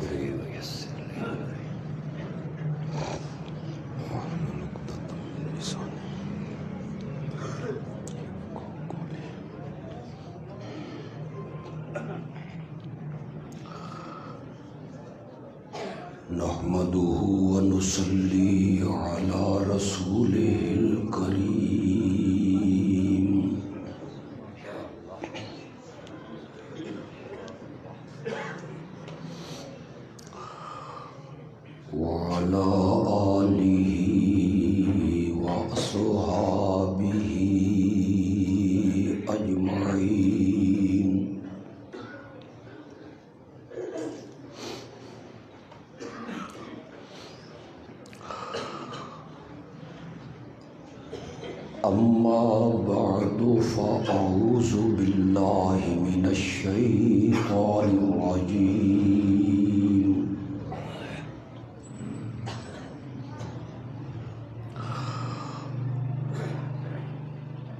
صدري ويسر لي أمري واحلل عقدة من لساني يفقهوا قولي. نحمده ونصلي على رسوله الكريم. وعلى آله وأصحابه أجمعين. أما بعد فأعوذ بالله من الشيطان الرجيم.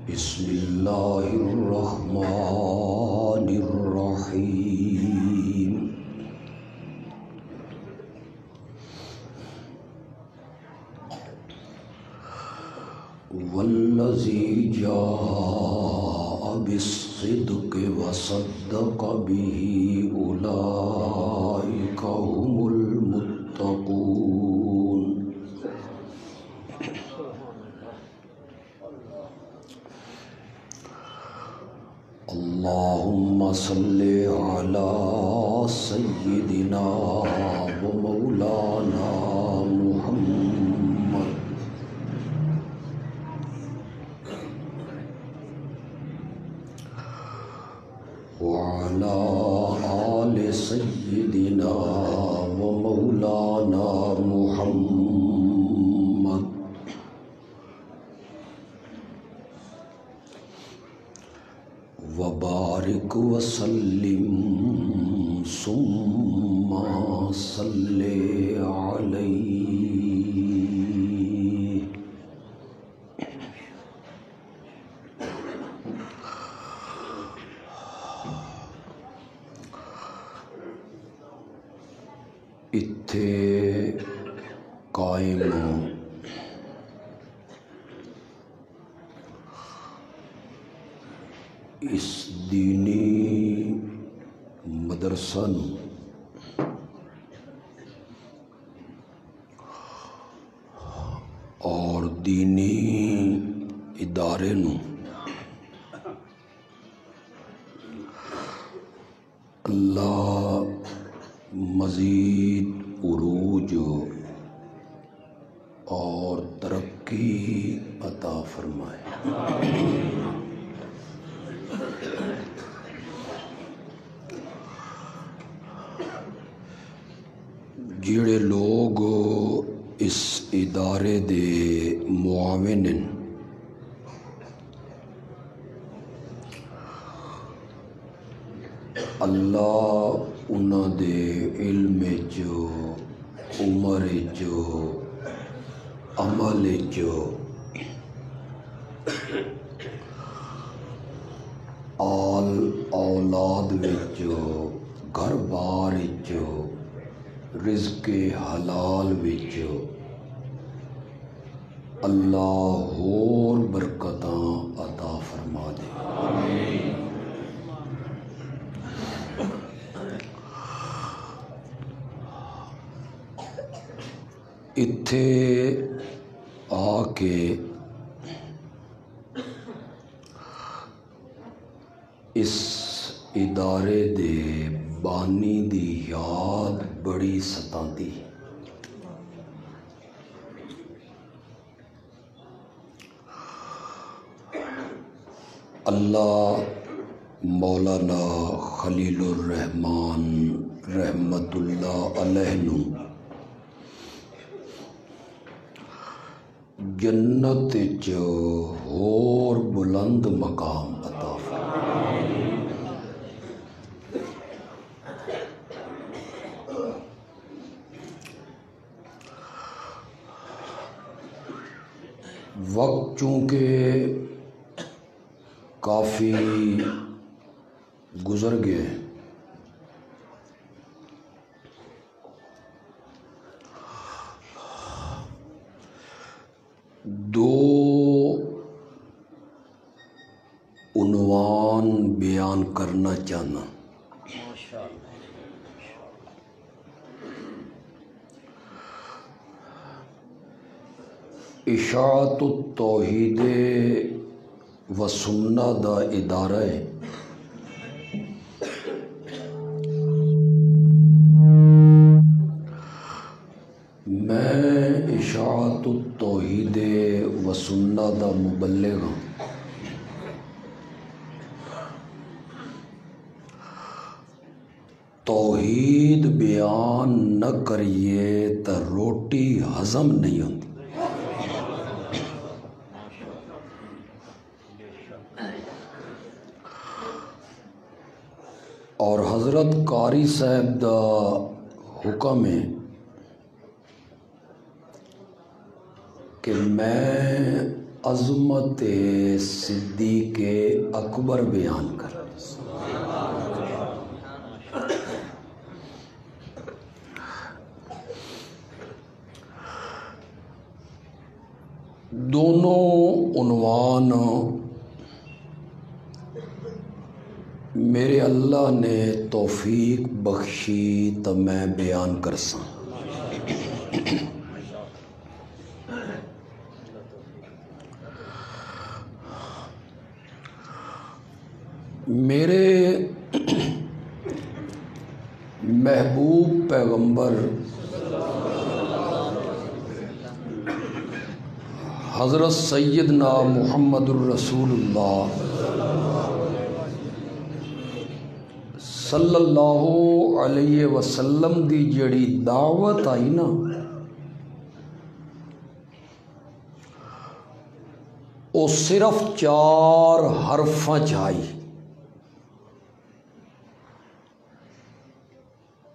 بسم الله الرحمن الرحيم. والذي جاء بالصدق وصدق به أولئك هم المتقون. اللهم صل على سيدنا ومولانا محمد وعلى آل سيدنا ومولانا محمد وبارك وسلم ثم صل عليه. اتھے قائم اس دینی مدرسہ نوں اور دینی ادارے نوں اللہ مزید عروج اور ترقی عطا فرمائے. جڑے لوگ اس ادارے دے معاون ہیں، اللہ انہاں دے علم جو عمر جو عمل جو آل اولاد وچو گھر بار وچو رزق حلال وچو اللہ ہور برکتاں عطا فرما دے. اتھے آ کے اس ادارے دے بانی دی یاد بڑی ستاندی. اللہ مولانا خلیل الرحمان رحمت اللہ علیہ نوں جنت جو اور بلند مقام عطا فرمائے. وقت چونکہ کافی گزر گئے، عنوان بیان کرنا چاہنا۔ اشاعت التوحید و سنہ دا ادارہ ہے۔ میں اشاعت التوحید و سنہ دا مبلغ ہوں۔ توحید بیان نہ کریے تو روٹی ہضم نہیں ہوتی۔ اور حضرت قاری صاحب دا حکم ہے کہ میں عظمت صدیق اکبر بیان کر۔ دونوں عنوان میرے اللہ نے توفیق بخشی تو میں بیان کر سا۔ میرے محبوب پیغمبر حضرت سیدنا محمد الرسول اللہ صلی اللہ علیہ وسلم دی جڑی دعوت آئی نا، وہ صرف 4 حرفاں آئی۔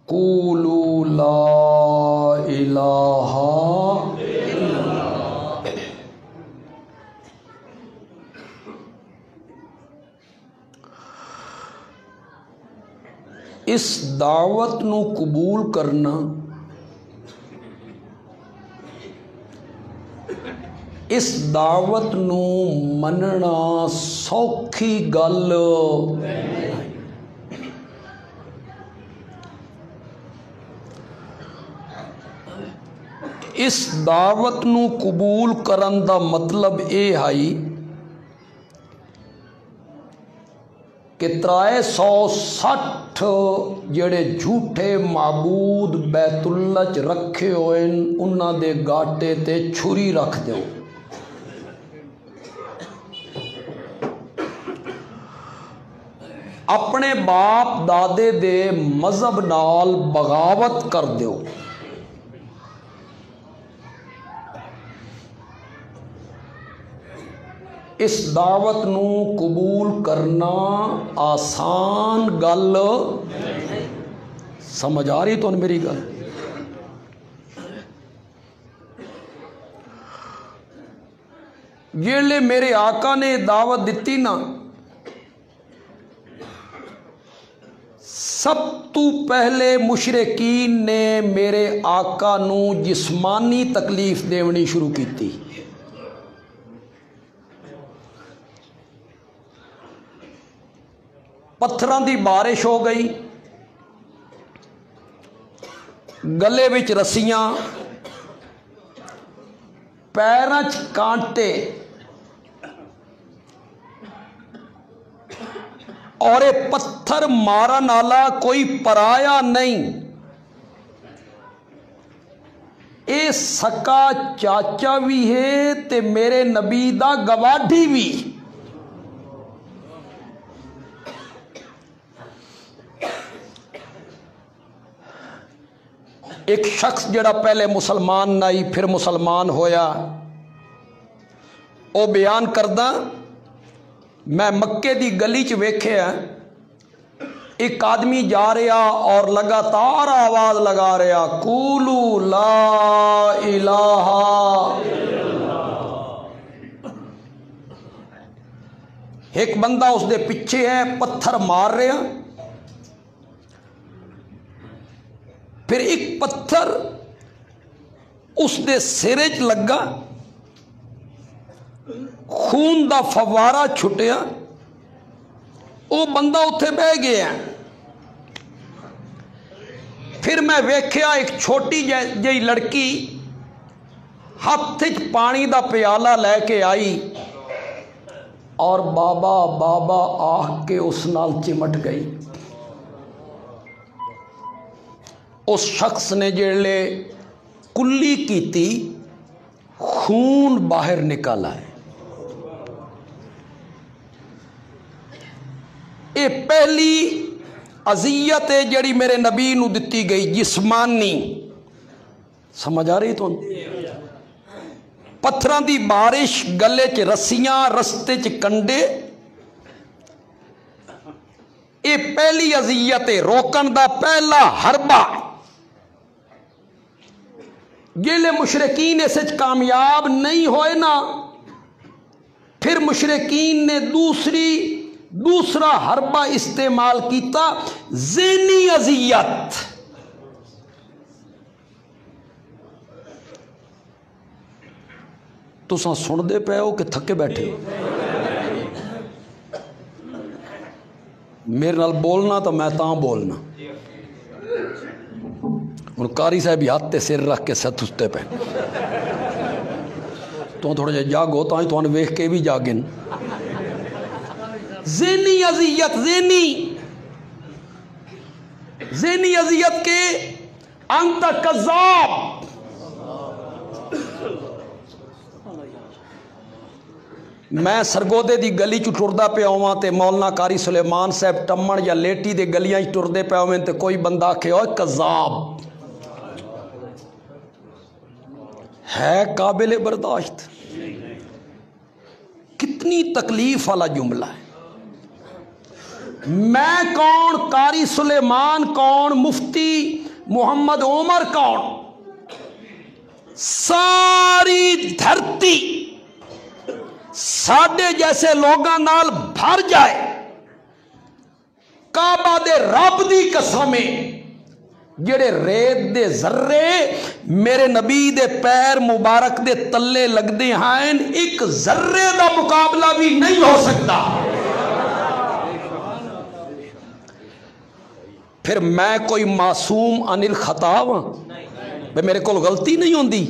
قولوا لا الہ اس دعوت نو قبول کرنا، اس دعوت نو مننا سوکھی گل، اس دعوت نو قبول کرن دا مطلب اے ہے کہ 360 جڑے جھوٹے معبود بیت اللہ چ رکھے ہوئے انہاں دے گاٹے تے چھری رکھ دیو۔ اپنے باپ دادے دے مذہب نال بغاوت کر دیو۔ اس دعوت نو قبول کرنا آسان گل، سمجھ آ رہی تو میری گل؟ جیلے میرے آقا نے دعوت دیتی نا، سب تو پہلے مشرکین نے میرے آقا نو جسمانی تکلیف دیونی شروع کی تھی۔ پتھراں دی بارش ہو گئی، گلے وچ رسیاں، پیراں چ کانٹے، اور یہ پتھر مارن والا کوئی پرایا نہیں، اے سکا چاچا بھی ہے تے میرے نبی دا گواڈھی بھی۔ ایک شخص جڑا پہلے مسلمان نہیں پھر مسلمان ہویا، وہ بیان کردہ میں مکے دی گلی چ ویکھیا، ایک آدمی جا رہا اور لگاتار آواز لگا رہا، قولوا لا الہ، ایک بندہ اس دے پیچھے ہے، پتھر مار رہا، پھر ایک پتھر اس دے سرے چ لگا، خون دا فوارہ چھٹیا، وہ بندہ اتنے بہ گیا. پھر میں ویکھیا ایک چھوٹی جہی لڑکی ہاتھ پانی دا پیالہ لے کے آئی اور بابا بابا آہ کے اس نال چمٹ گئی. اس شخص نے جڑے کلی کیتی خون باہر نکالا ہے. یہ پہلی اذیت ہے جڑی میرے نبی نو دتی گئی جسمانی. سمجھ آ رہی تو پتھراں دی بارش، گلے چ رسیاں، رستے چ کنڈے. یہ پہلی اذیت ہے، روکن دا پہلا حربہ. جیلے مشرکین اس کامیاب نہیں ہوئے نا، پھر مشرکین نے دوسرا حربہ استعمال کیتا، ذہنی اذیت. تساں سن دے پے ہو کہ تھکے بیٹھے؟ میرے نال بولنا تو میں تاں بولنا. ہوں قاری صاحب ہاتھ تے سر رکھ کے ست ستے پے تو تھوڑا جہا جاگو تو تمہیں ویخ کے بھی جاگن. ذہنی اذیت، ذہنی اذیت کے انت کذاب. میں سرگودے دی گلی چ ٹردا پیا ہوا تے مولانا قاری سلیمان صاحب ٹمن یا لیٹی دے گلیاں چ ٹردے پیا ہوئے تے کوئی بندہ آکھے اوے کذاب. ہے قابل برداشت؟ کتنی تکلیف والا جملہ ہے. میں کون، قاری سلیمان کون، مفتی محمد عمر کون، ساری دھرتی ساڈے جیسے لوگاں نال بھر جائے. کعبہ دے رب دی قسم جڑے ریت دے ذرے میرے نبی دے پیر مبارک دے تلے لگدے ہیں، ایک ذرے دا مقابلہ بھی نہیں ہو سکتا. پھر میں کوئی معصوم عن الخطا ہاں؟ میرے کو غلطی نہیں ہوندی.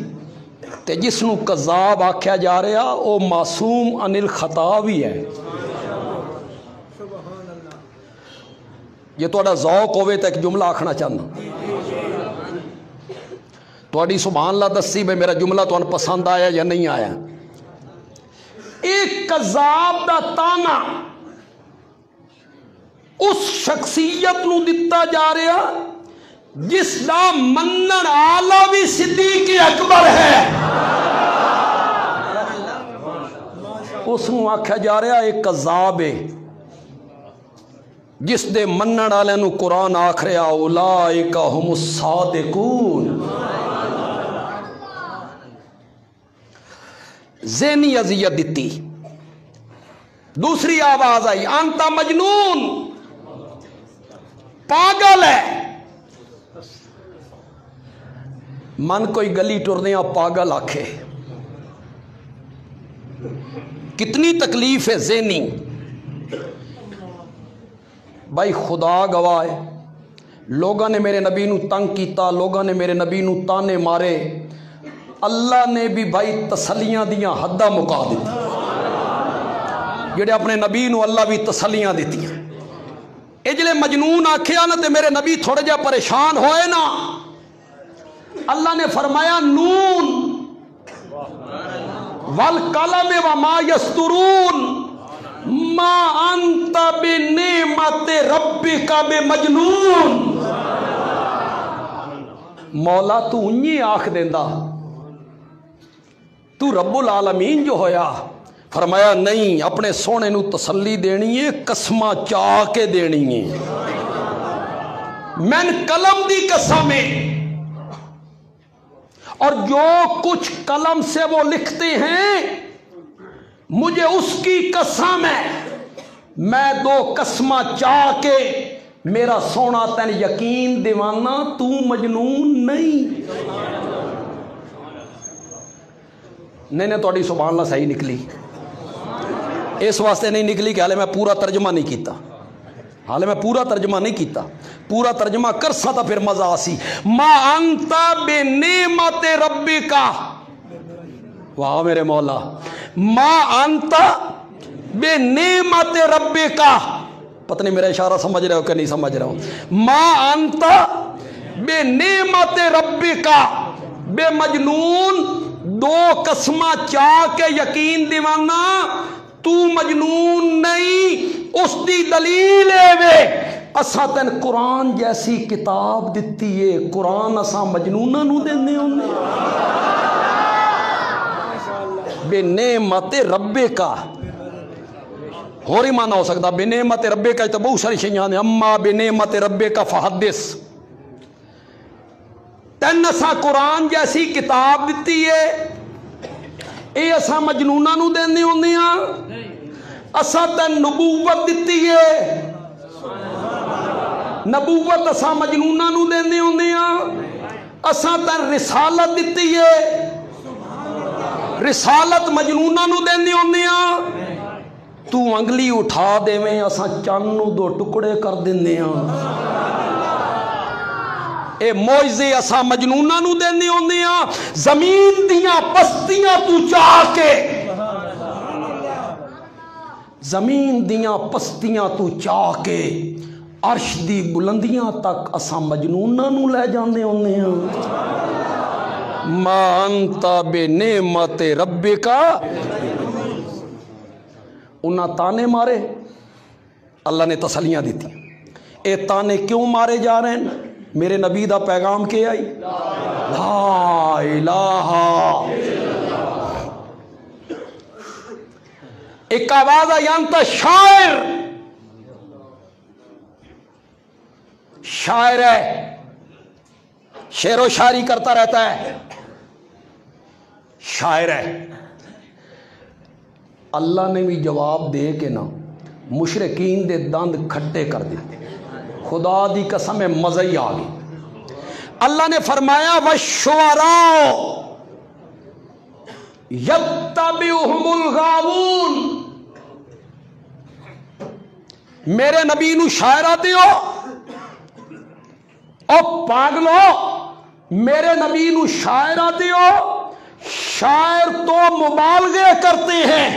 تے جس نو کذاب آکھیا جا رہا او معصوم عن الخطا بھی ہے. یہ تھوڑا ذوق ہوئے تو ایک جملہ آکھنا چاہنا. تھوڑی سبحان اللہ دسی بھائی میرا جملہ تو پسند آیا یا نہیں آیا. ایک کذاب دا تانا اس شخصیت نو دتا جا رہا جس دا منن آلہ بھی صدیق اکبر ہے. اس نو آکھا جا رہا ایک کذاب ہے جس دے منن والے نو قرآن آکھ رہا اولئک ہم الصادقون. ذہنی اذیت دیتی. دوسری آواز آئی انت مجنون، پاگل ہے. من کوئی گلی ٹردیاں پاگل آکھے، کتنی تکلیف ہے ذہنی. بھائی خدا گواہ ہے، لوگوں نے میرے نبی نو تنگ کیتا، لوگوں نے میرے نبی نو تانے مارے، اللہ نے بھی بھائی تسلیاں دیاں حداں مکا دیتی. جڑے اپنے نبی نو اللہ بھی تسلیاں دیتی ہیں. اجلے مجنون آکھیا نا تے میرے نبی تھوڑے جا پریشان ہوئے نا. اللہ نے فرمایا نون والقلم وما یسطرون ما انت بنعمت ربک بمجنون. مولا تو انہی آکھ دیندا تو رب العالمین جو ہویا. فرمایا نہیں، اپنے سونے نو تسلی دینی ہے، قسمہ چاہ کے دینی ہے. من قلم دی قسم ہے، اور جو کچھ قلم سے وہ لکھتے ہیں مجھے اس کی قسم ہے، میں دو قسمہ چاہ کے میرا سونا تین یقین دیوانا تو مجنون نہیں. نہیں تھوڑی سبحان اللہ صحیح نکلی، اس واسطے نہیں نکلی کہ حالے میں پورا ترجمہ نہیں کیتا. حالے میں پورا ترجمہ نہیں کیتا، پورا ترجمہ کر سا تو پھر مزہ آسی۔ ما انت بنعمت ربک، واہ میرے مولا، ما انت بنعمت ربک، پتہ نہیں میرا اشارہ سمجھ رہے ہو کہ نہیں سمجھ رہا ہوں۔ ما انت بنعمت ربک، بے مجنون دو قسمہ چاہ کے یقین دیوانا تو مجنون نہیں، اس دی دلیل ہے وے اساں تین قرآن جیسی کتاب دیتی ہے، قرآن اساں مجنونہ نو دینے ہونے بے نعمت ربے کا اور ہی معنی ہو سکتا بے نعمت ربے کا تو بہت ساری شیئیں ہیں، اما بے نعمت ربے کا فحدث، تین اساں قرآن جیسی کتاب دیتی ہے، اے اساں مجنونہ نو دینے ہونے ہیں، اساں تین نبوت دیتی ہے، نبوت اساں مجنونہ نو دینے ہونے ہیں، اساں تین رسالت دیتی ہے، رسالت مجنونہ نو دینے ہونے ہیں، تو انگلی اٹھا دے میں اساں چانو دو ٹکڑے کر دینے ہیں، اے موعظے اساں مجنونہ نو دینے ہونے ہیں، زمین دیاں پستیاں تو چاہ کے، زمین دیاں پستیاں تو چاہ کے عرش دی بلندیاں تک اساں مجنونہ نو لے جانے ہونے ہیں۔ ما انت بنعمت ربک، انہاں تانے مارے، اللہ نے تسلیاں دیتی، اے تانے کیوں مارے جا رہے ہیں؟ میرے نبی دا پیغام کیا آئی؟ لا الہ، ایک آواز آئی انت شاعر، شاعر ہے، شعر و شاعری کرتا رہتا ہے، شاعر ہے۔ اللہ نے بھی جواب دے کے نا مشرکین دے دند کھٹے کر دیتے، خدا دی قسم مزہ ہی آ گئی۔ اللہ نے فرمایا وَالشُّعَرَاءُ يَتَّبِعُهُمُ الْغَاوُونَ، میرے نبی نو شاعر آتے ہو او پاگلو، میرے نبی نو شاعر آتے ہو، شاعر تو مبالغے کرتے ہیں،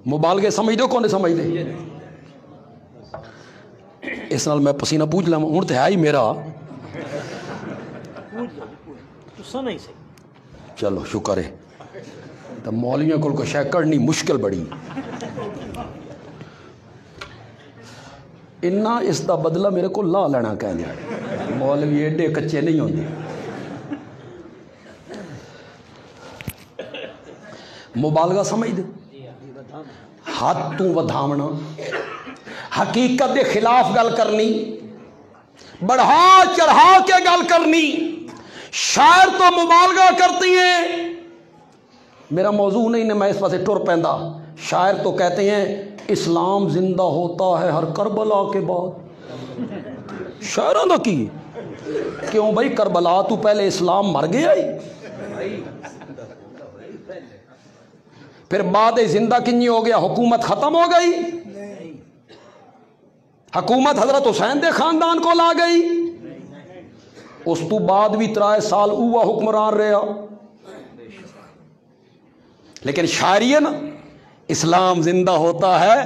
مبالغے سمجھ دو کون سمجھ دے؟ اس نال میں پسینہ پوچھ لوں ہوں تو ہے ہی میرا، چلو شکر ہے، تو مولویوں کو شے کرنی مشکل بڑی، انہا اس دا بدلہ میرے کو لا لینا کہنے ہیں، مولوی ایڈے کچے نہیں ہوندے، مبالغہ سمجھ دے، حد تو ودھاونا، حقیقت دے خلاف گل کرنی، بڑھا چڑھا کے گل کرنی، شاعر تو مبالغہ کرتی ہیں، میرا موضوع نہیں میں اس پاسے ٹر پیندا، شاعر تو کہتے ہیں اسلام زندہ ہوتا ہے ہر کربلا کے بعد، شاعروں دا کی کیوں بھائی کربلا تو پہلے اسلام مر گیا ہی، پھر بعد زندہ کنی ہو گیا، حکومت ختم ہو گئی، حکومت حضرت حسین دے خاندان کو لا گئی، اس تو بعد بھی 3 سال اوہ حکمران رہا، لیکن شاعری ہے نا اسلام زندہ ہوتا ہے،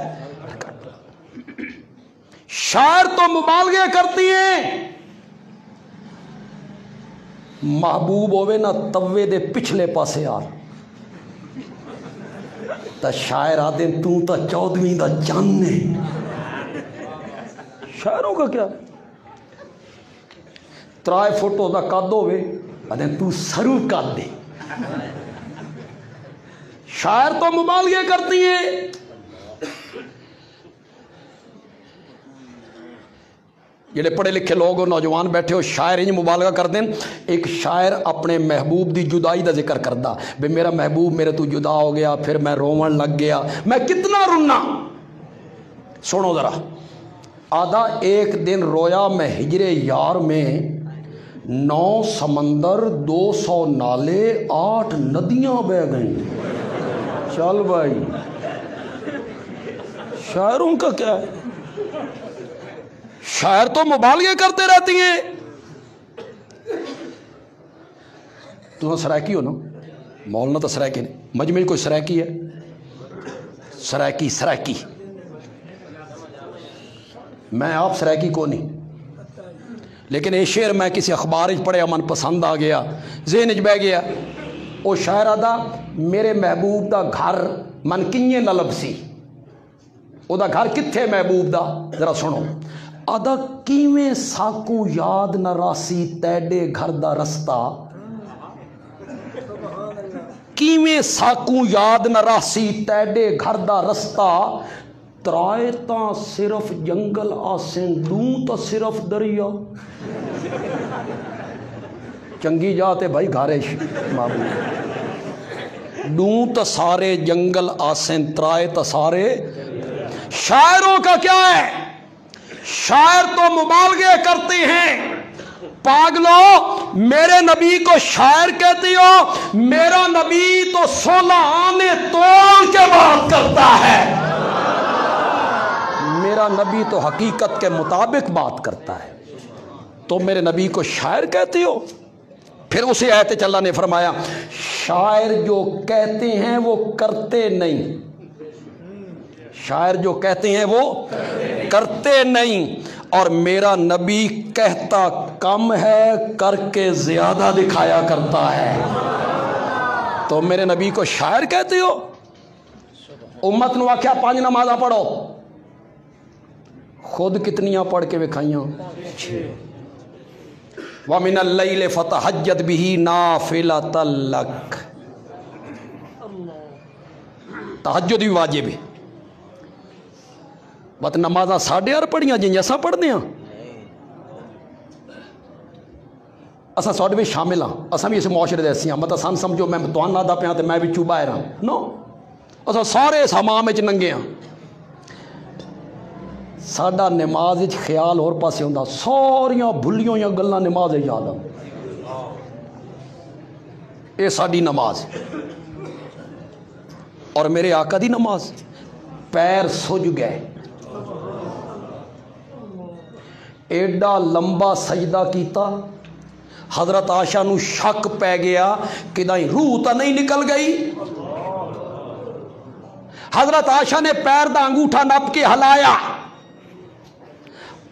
شاعر تو مبالغے کرتی ہیں، محبوب ہوئے نا توے دے پچھلے پاسے آ، تا شاعر آدھیں تو تا 14ویں دا جاننے، شاعروں کا کیا 3 فٹو دا قد ہوئے آدھیں تو سرو قد دے، شاعر تو مبالغے کرتی ہیں، جڑے پڑھے لکھے لوگ ہو نوجوان بیٹھے ہو شاعر انج مبالغہ کر دیں، ایک شاعر اپنے محبوب دی جدائی دا ذکر کردا بے میرا محبوب میرے تو جدا ہو گیا، پھر میں روون لگ گیا، میں کتنا رونا، سنو ذرا، آدھا ایک دن رویا میں ہجر یار میں، 9 سمندر 200 نالے 8 ندیاں بہ گئیں، چل بھائی شاعروں کا کیا ہے، شاعر تو مبالغے کرتے رہتی ہیں. تو سرائکی ہو نا، مولانا تو سرائکی نہیں، مجمع کوئی سرائکی ہے؟ سرائکی میں آپ سرائکی کو نہیں، لیکن یہ شعر میں کسی اخبار پڑھیا، من پسند آ گیا، ذہن چ بہ گیا. وہ شاعر آدھا میرے محبوب دا گھر من کنیے نہ لبسی. وہ دا گھر کتھے محبوب دا؟ ذرا سنو. آدھا کیویں ساکوں یاد نہ راسی تیڈے گھر دا رستہ، کیویں ساکوں یاد نہ راسی تیڈے گھر دا رستہ، ترائے تاں صرف جنگل آسیں دوں تا صرف دریا. چنگی جاتے بھائی گھارش دوں تا سارے جنگل آسیں ترائے تا سارے. شاعروں کا کیا ہے؟ شاعر تو مبالغے کرتے ہیں. پاگلو، میرے نبی کو شاعر کہتی ہو؟ میرا نبی تو 16 آنے تول کے بات کرتا ہے. میرا نبی تو حقیقت کے مطابق بات کرتا ہے، تو میرے نبی کو شاعر کہتی ہو؟ پھر اسی آیت اللہ نے فرمایا شاعر جو کہتے ہیں وہ کرتے نہیں. شاعر جو کہتے ہیں وہ کرتے نہیں، اور میرا نبی کہتا کم ہے کر کے زیادہ دکھایا کرتا ہے. تو میرے نبی کو شاعر کہتے ہو؟ امت نو آکھیا 5 نمازاں پڑھو، خود کتنیاں پڑھ کے وکھائیاں؟ 6. وَمِنَ اللَّيْلِ فَتَہَجَّدْ بِهِ نَافِلَةً لَكَ. تہجد بھی واجب ہے. بت نمازاں 8:30 پڑھیاں جن ایسا پڑھتے ہیں؟ اساں ساڈے بھی شامل ہاں، اساں بھی اس معاشرے دے ایسے ہاں. مطلب سن سمجھو میں توانا دا پیا تے میں بھی باہر ہاں. نو، اساں سارے اس حمام وچ ننگے ہاں. ساڈا نماز وچ خیال اور پاسے ہوندا، ساریاں بھلیاں یا گلاں نماز یاد آ. اے ساڈی نماز. اور میرے آقا دی نماز، پیر سج گئے، ایڈا لمبا سجدہ کیتا، حضرت عائشہ نو شک پہ گیا کہ دائیں روح تا نہیں نکل گئی. حضرت عائشہ نے پیر دا انگوٹھا نپ کے ہلایا.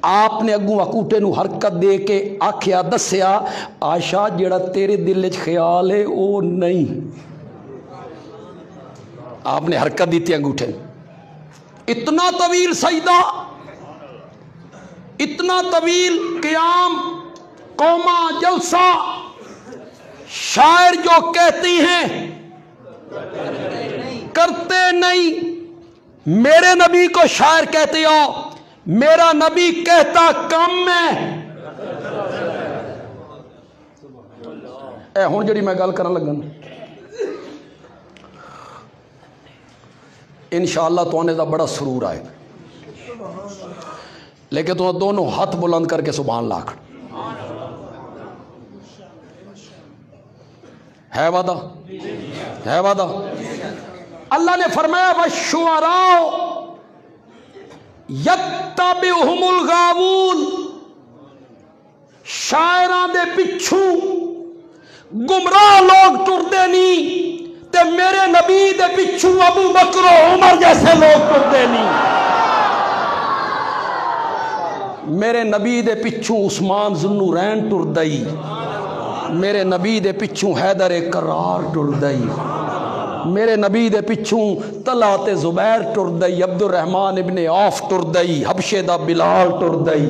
آپ نے اگوں اکوٹے نو حرکت دے کے آکھیا دسیا عائشہ جڑا تیرے دل وچ خیال ہے او نہیں. آپ نے حرکت دیتی انگوٹھے. اتنا طویل سجدہ، اتنا طویل قیام، قوما جلسہ. شاعر جو کہتی ہیں کرتے نہیں. میرے نبی کو شاعر کہتے ہو؟ میرا نبی کہتا کم ہے. اے ہن جڑی میں گل کرن لگا انشاءاللہ تو آنے دا بڑا سرور آئے، لیکن تو دونوں ہاتھ بلند کر کے سبحان اللہ کھڑ. ہے وعدہ؟ ہے وعدہ؟ اللہ نے فرمایا وَالشُّعَرَاءُ یَتَّبِعُهُمُ الْغَاوُونَ. شاعران دے پچھوں گمراہ لوگ ٹردے نہیں، تے میرے نبی دے پچھوں ابو بکر و عمر جیسے لوگ ٹردے نہیں. میرے نبی دے پچھوں عثمان ذوالنورین ٹردئی، میرے نبی دے پچھوں حیدر کرار ٹردئی، میرے نبی دے پچھوں طلحہ تے زبیر ٹردئی، عبد الرحمن ابن عوف ٹردئی، حبشے دا بلال ٹردئی.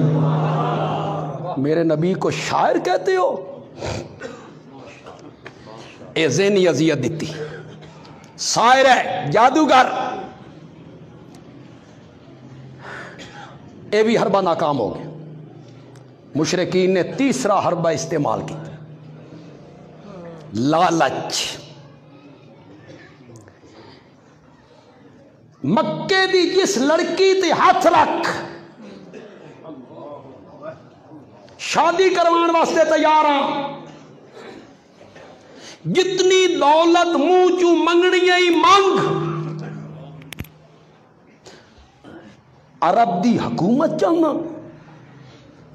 میرے نبی کو شاعر کہتے ہو؟ اے ذہنی اذیت دیتی. شاعر ہے، جادوگر. اے بھی حربہ ناکام ہو گیا. مشرکین نے تیسرا حربہ استعمال کی، لالچ. مکے دی جس لڑکی تے ہاتھ رکھ شادی کروان واسطے تیار ہاں، جتنی دولت منہ چوں منگنی ہی منگ. عرب دی حکومت چاہنا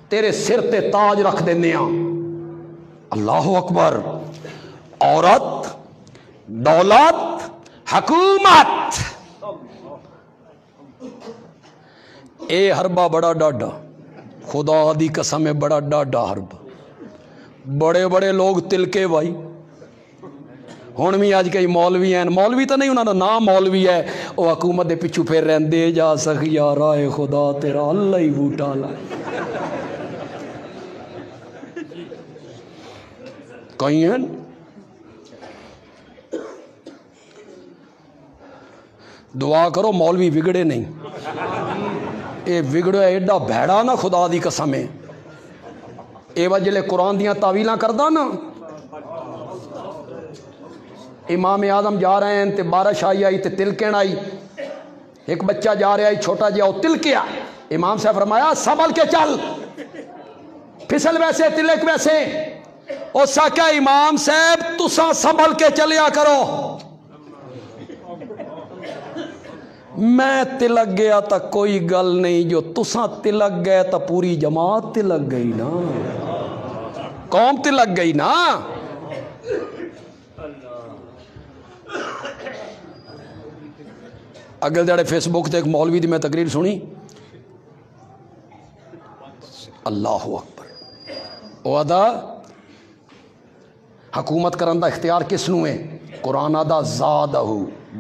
تیرے سر تے تاج رکھ دینے ہاں. اللہ اکبر. عورت، دولت، حکومت، اے حربہ بڑا ڈاڈا، خدا دی قسم ہے بڑا ڈاڈا حربہ. بڑے بڑے لوگ تلکے بھائی ہن بھی اج کئی مولوی ہیں، مولوی تو نہیں انہوں کا نام مولوی ہے، وہ حکومت دے پچھو پھر رہندے جا سخیا رائے خدا تیرا اللہ ہی بوٹا لائے. کئی ہیں دعا کرو مولوی بگڑے نہیں. اے بگڑے ایڈا بھیڑا نا خدا دی قسم ہے. اے وجلے قرآن دیاں تعویلاں کردہ نا. امام اعظم جا رہے ہیں تے بارش آئی تے تلکن آئی. ایک بچہ جا رہا ہے چھوٹا جہا وہ تلکیا. امام صاحب فرمایا سنبھل کے چل، پھسل ویسے تلک ویسے. اس کا امام صاحب تساں سنبھل کے چلیا کرو. میں تلک گیا تا کوئی گل نہیں، جو تساں تلک گئے تا پوری جماعت تلک گئی نا، قوم تلک گئی نا. اگل دیڑے فیس بک تے ایک مولوی دی میں تقریر سنی. اللہ اکبر. وہ آدھا حکومت کرن دا اختیار کس نو ہے؟ قرآن آدھا زادہ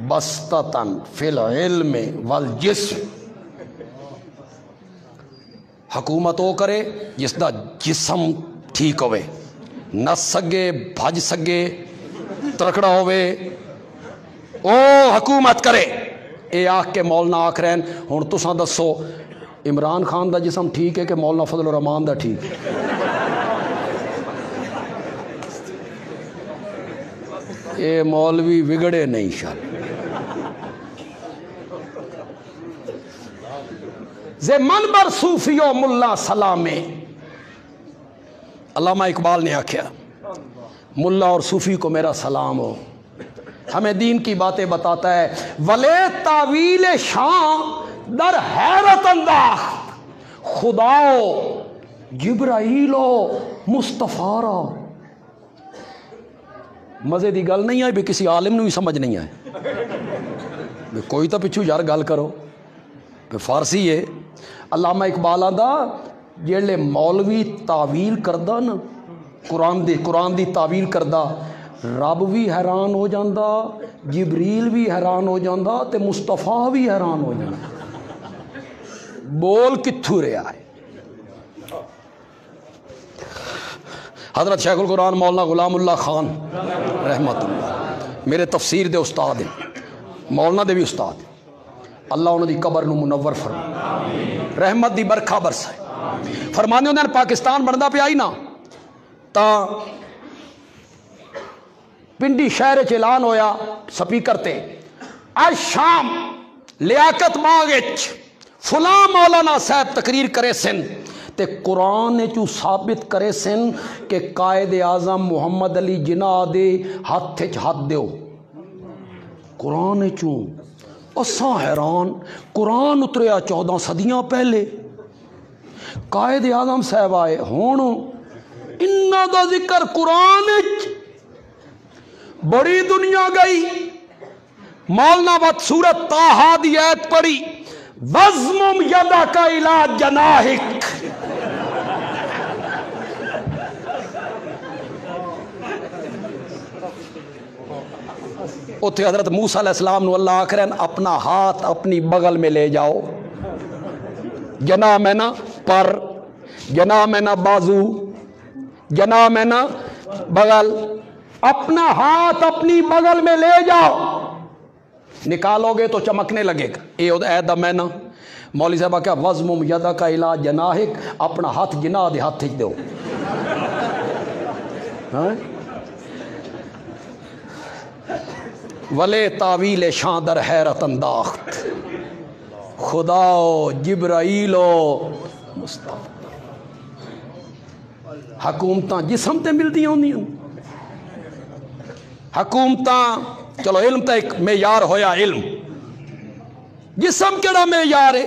بسطتاً فی العلم والجسم. حکومت وہ کرے جس دا جسم ٹھیک ہوئے، نس سگے بھج سگے ترکڑا ہوئے، او حکومت کرے. اے آکھ کے مولانا آکھ رہے ہیں ہن تساں دسو عمران خان دا جسم ٹھیک ہے کہ مولانا فضل الرحمان دا ٹھیک ہے؟ اے مولوی بگڑے نہیں شال. زے منبر صوفیو ملا سلامے. علامہ اقبال نے آکھیا ملا اور صوفی کو میرا سلام ہو، ہمیں دین کی باتیں بتاتا ہے. ولے تعویل شان در حیرت انداز خداو جبرائیلو مصطفیٰ. مزے دی گل نہیں آئی بھی کسی عالم نے بھی سمجھ نہیں آئے، کوئی تو پچھو یار گل کرو. فارسی ہے. علامہ اقبال آدھا جیڑے مولوی تعویل کردہ نا قرآن دی تعویل کردہ، رب بھی حیران ہو جاندہ، جبریل بھی حیران ہو جاندہ تے مصطفیٰ بھی حیران ہو جاندہ. بول کتھو رہا ہے؟ حضرت شیخ القرآن مولانا غلام اللہ خان رحمت اللہ میرے تفسیر دے استاد ہیں، مولانا دے بھی استاد ہیں. اللہ انہوں دی قبر نو منور فرمائے، رحمت دی برکھا برسائے. فرمانے انہوں نے پاکستان بندہ پہ آئی نا تا پنڈی شہر اعلان ہویا سپیکر تے آج شام لیاقت باغ فلاں مولانا صاحب تقریر کرے سن تے قرآن چو ثابت کرے سن کہ قائد اعظم محمد علی جناح دے ہاتھ ہاتھ دیو. قرآن چو اساں حیران، قرآن اتریا 14 صدیاں پہلے، قائد اعظم صاحب آئے ہون انہاں دا ذکر قرآن بڑی دنیا گئی. مولانا بات سورت طٰہٰ دی آیت پڑھی وَضْمُمْ يَدَكَ إِلَىٰ جَنَاحِكَ. اتھے حضرت موسیٰ علیہ السلام نو اللہ آکھرین اپنا ہاتھ اپنی بغل میں لے جاؤ. جناح میں نا پر، جناح میں نا بازو، جناح میں نا بغل، اپنا ہاتھ اپنی بغل میں لے جاؤ. نکالو گے تو چمکنے لگے گا. اے عہد میں نا مولوی صاحب کیا وَضْمُمْ يَدَكَ إِلَىٰ جَنَاحِكَ، اپنا ہاتھ جناح دے ہاتھ دو. ولے تعویل شان در حیرت انداخت خداو جبرائیلو مصطفیٰ. حکومتاں جسم تے مل دیا ہوندی ہیں. حکومتاں چلو علم تے ایک معیار ہویا، علم جسم کیڑا معیار ہے؟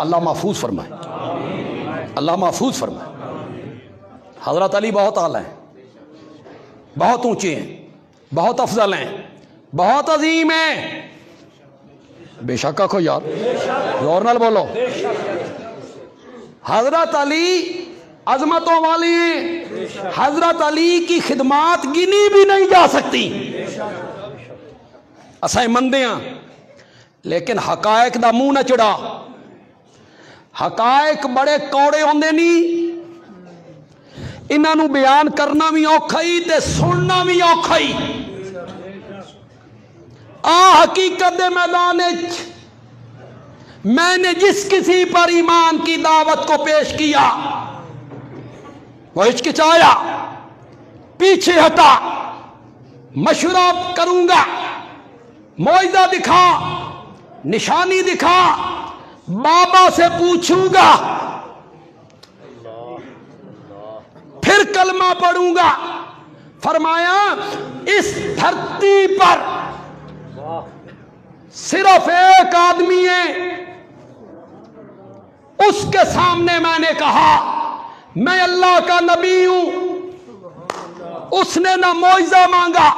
اللہ محفوظ فرمائے، اللہ محفوظ فرمائے۔ حضرت علی بہت اعلیٰ ہیں، بہت اونچے ہیں، بہت افضل ہیں، بہت عظیم ہیں، بے شک آخو یار، زور نال بولو۔ حضرت علی عظمتوں والی ہیں، حضرت علی کی خدمات گنی بھی نہیں جا سکتی، اسائیں مندے ہیں، لیکن حقائق دا منہ نہ چڑھا۔ حقائق بڑے کوڑے ہوندے نہیں، انہاں نو بیان کرنا بھی اوکھا ہی تے سننا بھی اوکھا ہی۔ حقیقت دے میدان میں نے جس کسی پر ایمان کی دعوت کو پیش کیا وہ ہچکچایا، پیچھے ہٹا، مشورہ کروں گا، معجزہ دکھا، نشانی دکھا، بابا سے پوچھوں گا، پھر کلمہ پڑھوں گا۔ فرمایا اس دھرتی پر صرف ایک آدمی ہے، اس کے سامنے میں نے کہا میں اللہ کا نبی ہوں، اس نے نہ معجزہ مانگا،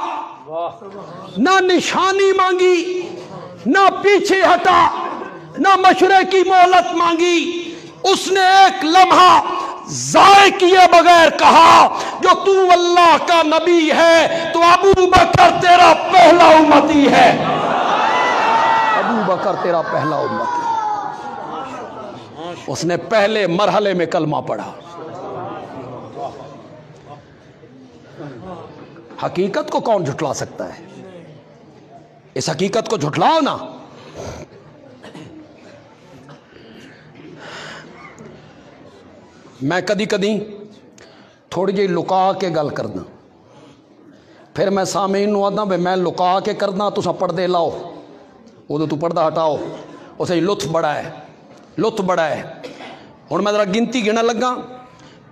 نہ نشانی مانگی، نہ پیچھے ہٹا، نہ مشورے کی مہلت مانگی، اس نے ایک لمحہ ضائع کیے بغیر کہا جو تو اللہ کا نبی ہے تو ابو بکر تیرا پہلا امتی ہے، ابو بکر تیرا پہلا امتی۔ اس نے پہلے مرحلے میں کلمہ پڑھا۔ حقیقت کو کون جھٹلا سکتا ہے؟ اس حقیقت کو جھٹلاؤ نا۔ میں کدی کدی تھوڑی جی لکا کے گل کرنا، پھر میں سامعین نو آدھا میں لکا کے کرنا، تساں پردے لاؤ، ادو تو پردہ ہٹاؤ، اسے لطف بڑا ہے، لطف بڑا ہے۔ ہن میں ذرا گنتی گنن لگا،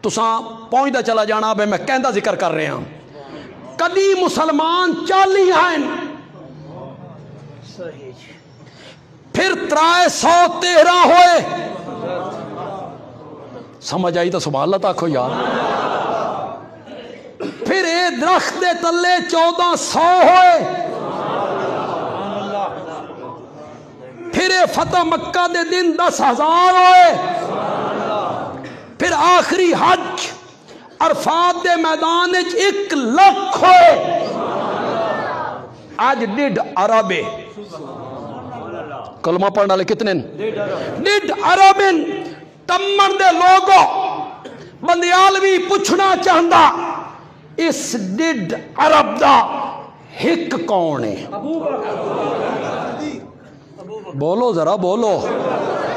تساں پہنچدا چلا جانا، میں کہندا ذکر کر رہا ہوں۔ کدی مسلمان 40 ہیں، پھر 313 ہوئے، سمجھ آئی تو سبحان اللہ تاکھو یار۔ پھر اے درخت دے تلے 1400 ہوئے، پھر اے فتح مکہ دے دن 10,000 ہوئے، پھر آخری حج عرفات دے میدان 1,00,000 ہوئے۔ آج 1.5 ارب کلمہ پڑھنے والے کتنے؟ 1.5 ارب تمن دے لوگوں۔ بندیالوی پوچھنا چاہندا اس 1.5 ارب دا ہک کون ہے؟ بولو ذرا بولو،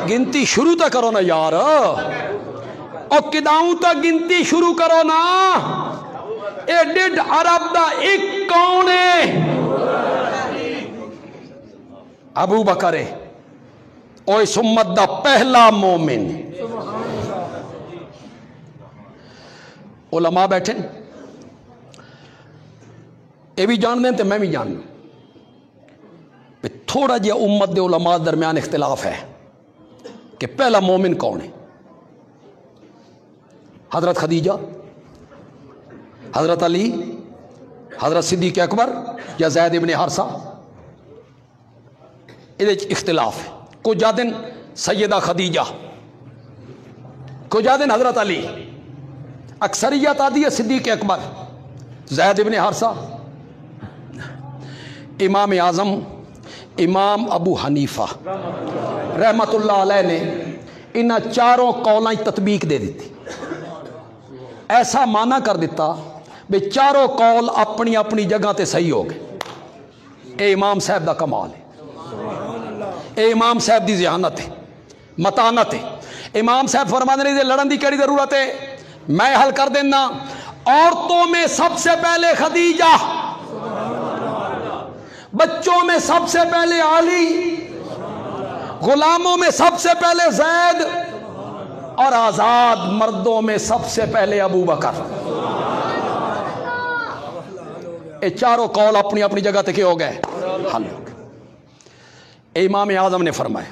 گنتی شروع تا کرو نا یار، اور کداؤں تا گنتی شروع کرو نا۔ اے 1.5 ارب دا ایک کون ہے؟ ابو بکر ہے، او اس امت دا پہلا مومن۔ علماء بیٹھے یہ بھی جان دیں تو میں بھی جان دوں، تھوڑا جہا امت دے علماء درمیان اختلاف ہے کہ پہلا مومن کون ہے، حضرت خدیجہ، حضرت علی، حضرت صدیق اکبر یا زید ابن حارثہ؟ یہ اختلاف ہے۔ کچھ جادن سیدہ خدیجہ، کچھ جادن حضرت علی، اکثریت آدھی ہے صدیق اکبر، زید ابن حارثہ۔ امام اعظم امام ابو حنیفہ رحمت اللہ علیہ نے انہاں چاروں قولائیں تطبیق دے دیتی، ایسا معنی کر دیتا بے چاروں قول اپنی اپنی جگہ تے صحیح ہو گئے۔ اے امام صاحب دا کمال ہے، اے امام صاحب دی ذہانت ہے، متانت ہے۔ امام صاحب فرماتے ہیں لڑن دی کیڑی ضرورت ہے، میں حل کر دینا۔ عورتوں میں سب سے پہلے خدیجہ، بچوں میں سب سے پہلے علی، غلاموں میں سب سے پہلے زید، اور آزاد مردوں میں سب سے پہلے ابو بکر۔ یہ چاروں قول اپنی اپنی جگہ تے کیا ہو گئے، حل ہو گئے۔ امام اعظم نے فرمایا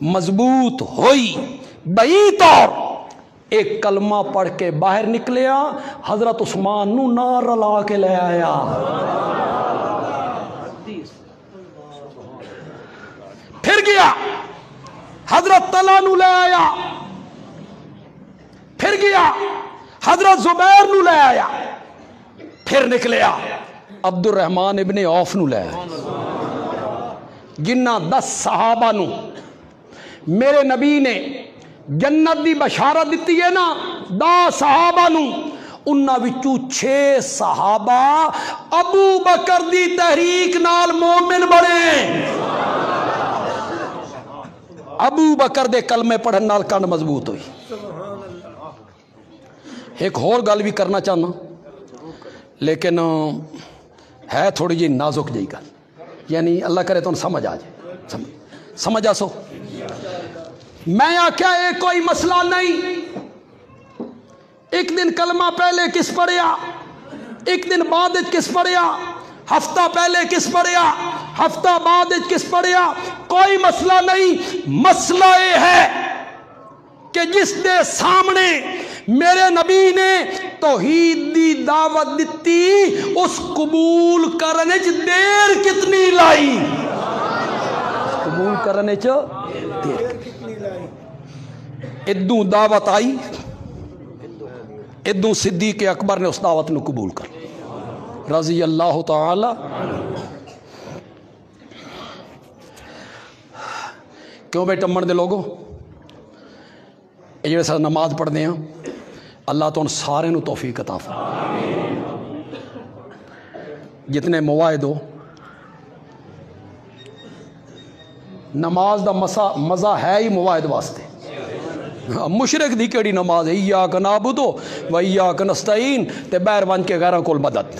مضبوط ہوئی بئی طور ایک کلمہ پڑھ کے باہر نکلیا، حضرت عثمان نو نار رلا کے لے آیا۔ پھر گیا حضرت طلحہ نو لے آیا، پھر گیا حضرت زبیر نو لے آیا، پھر نکلیا عبد الرحمن ابن عوف نو لے آیا، جنہ 10 صحابہ نو میرے نبی نے جنت دی بشارت دیتی ہے نا، 10 صحابہ نو، انہاں وچوں 6 صحابہ ابو بکر دی تحریک نال مومن بنے۔ ابو بکر دے کلمے پڑھن نال کنڈ مضبوط ہوئی۔ ایک اور گل بھی کرنا چاہنا، لیکن ہے تھوڑی جی نازک جی گل، یعنی اللہ کرے تو سمجھ آ جائے، سمجھ آ سو۔ میں آکھیا یہ کوئی مسئلہ نہیں، ایک دن کلمہ پہلے کس پڑھیا، ایک دن بعد کس پڑھیا، ہفتہ پہلے کس پڑھیا، ہفتہ بعد کس پڑھیا، کوئی مسئلہ نہیں۔ مسئلہ یہ ہے کہ جس دے سامنے میرے نبی نے توحید دی دعوت دیتی، اس قبول کرنے چ دیر کتنی لائی، قبول کرنے چ دیر کتنی لائی۔ ادوں دعوت آئی، ادوں صدیق اکبر نے اس دعوت نو قبول کر رضی اللہ تعالی۔ کیوں بے ٹمن دے لوگوں، یہ جڑے سارے نماز پڑھنے ہیں، اللہ تو ان سارے نو توفیق عطا فرمائے۔ جتنے مواعد ہو، نماز دا مزہ ہے ہی مواعد واسطے۔ مشرک دی کیڑی نماز ہے، ایاک نعبد و ایاک نستعین تے بیر بن کے غیراں کول مدد۔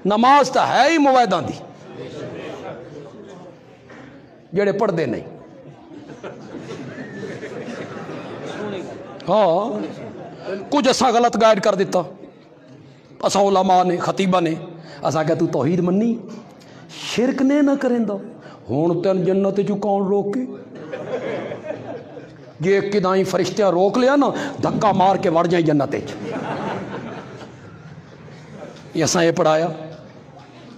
نماز تا ہے ہی مواعداں دی، جڑے پڑھ دے نہیں۔ ہاں کچھ اساں غلط گائیڈ کر دیتا، اساں علماء نے، خطیبہ نے، اساں کہ تو توحید منی، شرک نے نہ کریں دا، ہون تین جنت چ کون روکے؟ یہ ایک کدائیں فرشتیاں روک لیا نا، دھکا مار کے وڑ جائیں جنت چ۔ یہ اساں یہ پڑھایا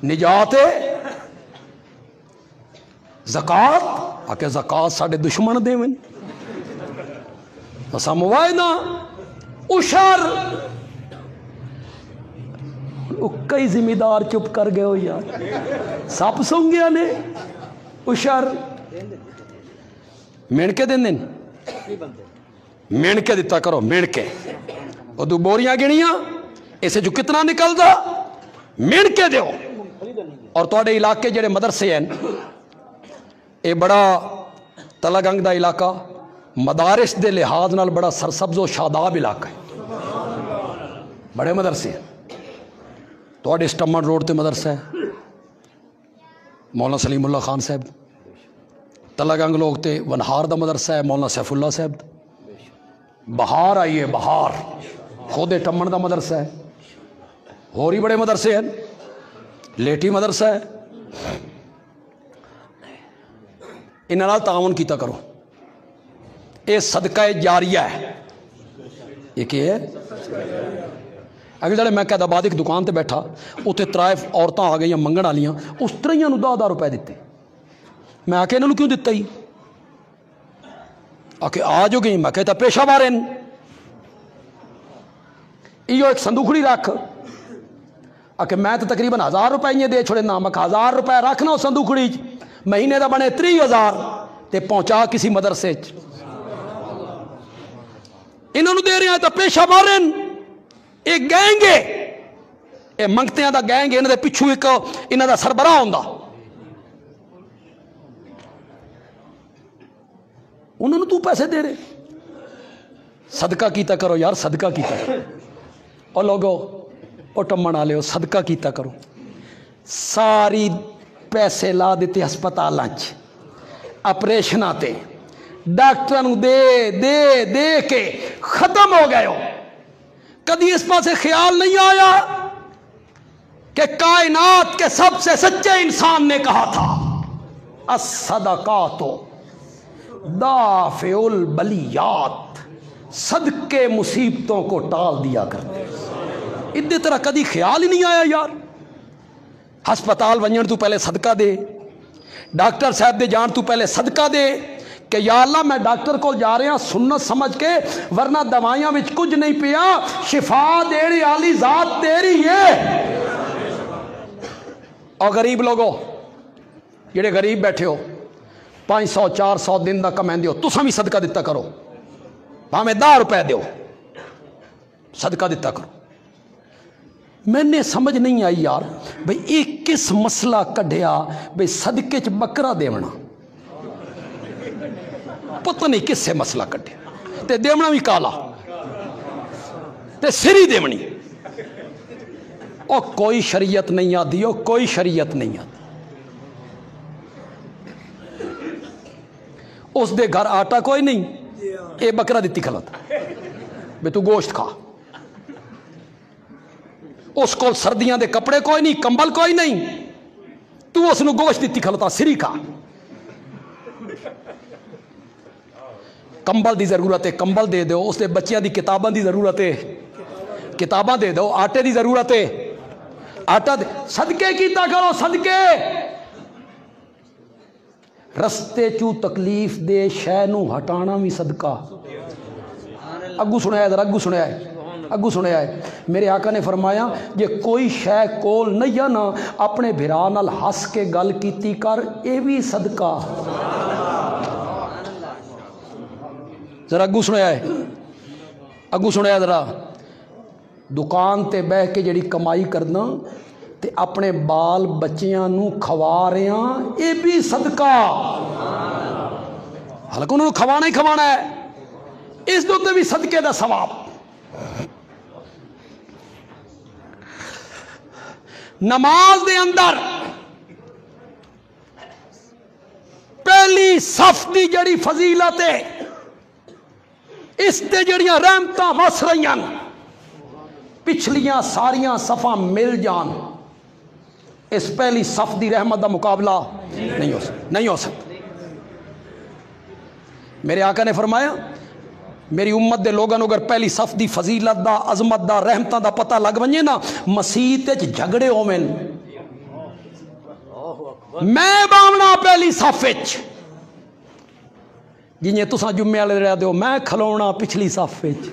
نجات زکات، آکے زکات ساڑے دشمن دے من، اساں موائدہ اشار۔ کئی ذمہ دار چپ کر گئے ہو یار، سپ سونگ گیا نے اشار مین کے دن مین کے دیتا کرو، مین کے وہ دو بوریاں گنیاں اسے جو کتنا نکل دا مین کے دیو۔ اور توڑے علاقے جڑے مدرسے ہیں، اے بڑا تلہ گنگ دا علاقہ مدارس دے لحاظ نال بڑا سرسبز و شاداب علاقہ ہے، بڑے مدرسے ہیں۔ توڑے اسٹمن روڈ تے مدرسہ ہے مولانا سلیم اللہ خان صاحب، تلہ گنگ لوگ تے ونہار دا مدرسہ ہے مولانا سیف اللہ صاحب، بہار آئیے بہار خود ٹمن دا مدرسہ ہے، اور ہی بڑے مدرسے ہیں، لیٹی مدرسہ ہے۔ انہاں نال تعاون کیتا کرو، اے صدقہ جاریہ ہے۔ یہ کیا ہے؟ اگر جڑے میں کہتا بعد ایک دکان تے بیٹھا، اتنے 3 عورتاں آ گئی منگن والیاں، اس 3 نو 10,000 روپے دیتے۔ میں آ کے انہوں کیوں دیتا ہی؟ آ کے آ جو گئی، میں کہتا پیشہ مارن ایو ایک صندوقڑی رکھ، آ کے میں تو تقریباً 1000 روپے دے چھوڑے نا، میں 1000 روپے رکھنا اس صندوقڑی، مہینے دا بنے 30,000 تے پہنچا کسی مدرسے چ، انہوں نے دے رہے ہیں تو پیشہ مارن۔ ایک گینگ ہے، اے منگتیاں دا گینگ ہے، انہوں دے پچھو ایک انہوں دا سربراہ ہوندا، انہوں نے تو پیسے دے رہے۔ صدقہ کیتا کرو یار، صدقہ کیتا کرو، اور لوگو او ٹمن والے ہو، صدقہ کیتا کرو۔ ساری پیسے لا دیتے ہسپتالاں چ، آپریشناں تے، ڈاکٹراں نوں دے دے دے کے ختم ہو گئے ہو۔ کدی اس پاسے خیال نہیں آیا کہ کائنات کے سب سے سچے انسان نے کہا تھا الصدقات دافع البلیات، صدقے مصیبتوں کو ٹال دیا کرتے. ادھے طرح کدی خیال ہی نہیں آیا یار ہسپتال ونجن تو پہلے صدقہ دے، ڈاکٹر صاحب دے جان تو پہلے صدقہ دے کہ یا اللہ میں ڈاکٹر کو جا رہا سنت سمجھ کے، ورنہ دوائیاں وچ کچھ نہیں پیا، شفا دینے والی ذات تیری ہے. اور غریب لوگو جڑے غریب بیٹھے ہو 500 400 دن دا کمائیں دیو، تساں بھی صدقہ دیتا کرو، ہمیں 10 روپے دیو، صدقہ دیتا کرو. میں نے سمجھ نہیں آئی یار بھئی ایک کس مسئلہ کڈھیا بھئی صدقے چ بکرا دیونا، پتہ نہیں کس سے مسئلہ کڈھیا تے دیونا بھی کالا تے سری دیونی. او کوئی شریعت نہیں آتی، او کوئی شریعت نہیں آتی. اس دے گھر آٹا کوئی نہیں، اے بکرا دیتی کھلوتا بے تو گوشت کھا. اس کو سردیاں دے کپڑے کوئی نہیں، کمبل کوئی نہیں، تو اس نو گوشت دیتی کھلوتا سری کھا. کمبل دی ضرورت ہے کمبل دے دو، اس دے بچیاں دی کتاباں دی ضرورت ہے کتاباں دے دو، آٹے دی ضرورت ہے آٹا دے. صدقے کیتا کرو صدقے. رستے چو تکلیف دے شے نو ہٹانا بھی صدقہ. اگو سنیا ہے ذرا اگو سنیا ہے میرے آقا نے فرمایا جے کوئی شے کول نہیں ہے نا اپنے بھرا نال ہس کے گل کیتی کر، اے بھی صدقہ. ذرا اگو سنیا ذرا. دکان تے بہ کے جڑی کمائی کرنا تے اپنے بال بچیاں نو کھوا رہے ہیں، اے بھی صدقہ. حالانکہ انہوں نے کھوانا ہی کھوانا ہے، اس دو تے بھی صدقے دا ثواب. نماز دے اندر پہلی صف دی جڑی فضیلت ہے، اس تے جڑیاں رحمتاں وس رہیاں پچھلیاں ساریاں صفاں مل جان، اس پہلی صف دی رحمت دا مقابلہ نہیں ہو سکتا. میرے آقا نے فرمایا میری امت دے لوگاں اگر پہلی صف دی فضیلت دا عظمت دا رحمتاں دا پتہ لگ ونجے نا، مسیت وچ جھگڑے ہوویں میں باونا پہلی صف وچ، جنہیں تساں جمعے والے رہ دیو میں کھلونا پچھلی صف وچ.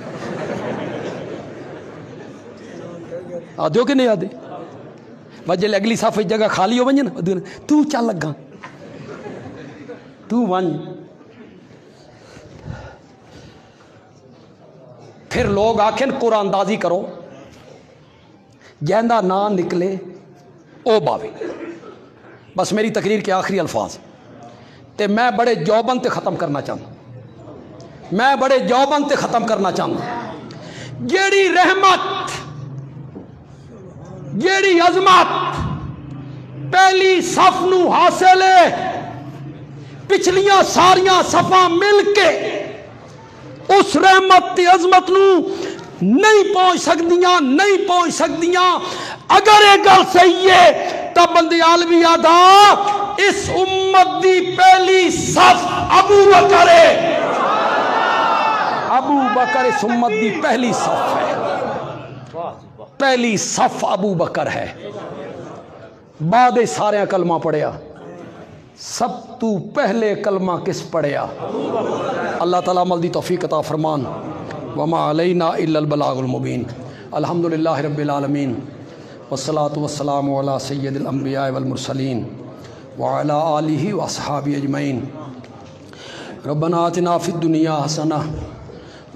آدھو کہ نہیں آدھے وجہ اگلی صف وچ جگہ خالی ہو ونجے نا تو چل لگا تو ون. پھر لوگ آکھیں قرآن اندازی کرو، جہندہ نہ نکلے او باوی. بس میری تقریر کے آخری الفاظ تے میں بڑے جوبن تے ختم کرنا چاہتا. جیڑی رحمت جیڑی عظمت پہلی صف نو حاصل ہے، پچھلیاں ساریاں صفاں مل کے اس رحمت تی عظمت نو نہیں پہنچ سکدیاں. اگر یہ گل صحیح ہے تب بندے عالمی آدھا اس امت دی پہلی صف ابو بکر ہے. ابو بکر اس امت دی پہلی صف ہے، پہلی صف ابو بکر ہے. بعد سارے کلمہ پڑھیا، سب تو پہلے کلمہ کس پڑھیا؟ اللہ تعالیٰ عمل دی توفیق عطا فرمان. وما علینا الا البلاغ المبین. الحمدللہ رب العالمین والصلاة والسلام علی سید الانبیاء والمرسلین وعلی آلہ واصحابہ اجمعین. ربنا آتنا فی الدنیا حسنہ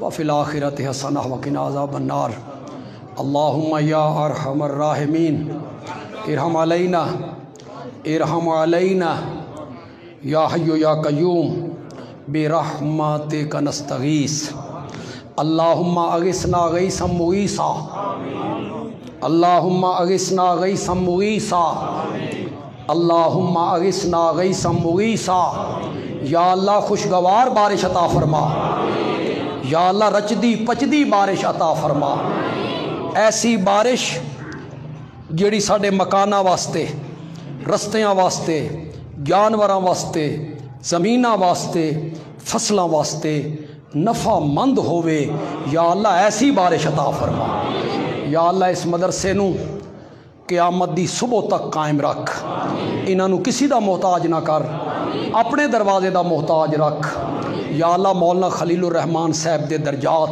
وفی الآخرۃ حسنہ وقنا عذاب النار. اللہم یا ارحم الراحمین ارحم علینا یا حی یا قیوم برحمتک نستغیث. اللہم اغثنا غیثا مغیثا، اللہم اغثنا غیثا مغیثا، اللہم اغثنا غیثا مغیثا. یا اللہ خوشگوار بارش عطا فرما، یا اللہ رچدی پچدی بارش عطا فرما. ایسی بارش جیڑی ساڑے مکانہ واسطے، رستیاں واسطے، جانوراں واسطے، زمیناں واسطے فصلاں واسطے نفع مند ہووے، یا اللہ ایسی بارش عطا فرما۔ یا اللہ اس مدرسے نو قیامت دی صبح تک قائم رکھ، انہاں نو کسی دا محتاج نہ کر، اپنے دروازے دا محتاج رکھ۔ یا اللہ مولانا خلیل الرحمان صاحب دے درجات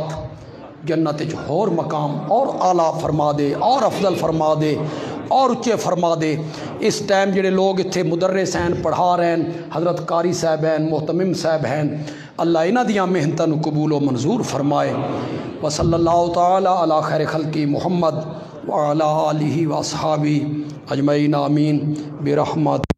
جنت وچ ہور مقام اور اعلیٰ فرما دے، اور افضل فرما دے، اور اچے فرما دے۔ اس ٹائم جڑے لوگ اتھے مدرس ہیں، پڑھا رہے ہیں، حضرت قاری صاحب ہیں، محتمم صاحب ہیں، اللہ انہاں دیاں محنتاں نو قبول و منظور فرمائے۔ وصلی اللہ تعالی علی خیر خلقی محمد وعلی آلہ واصحابہ اجمعین آمین برحمت۔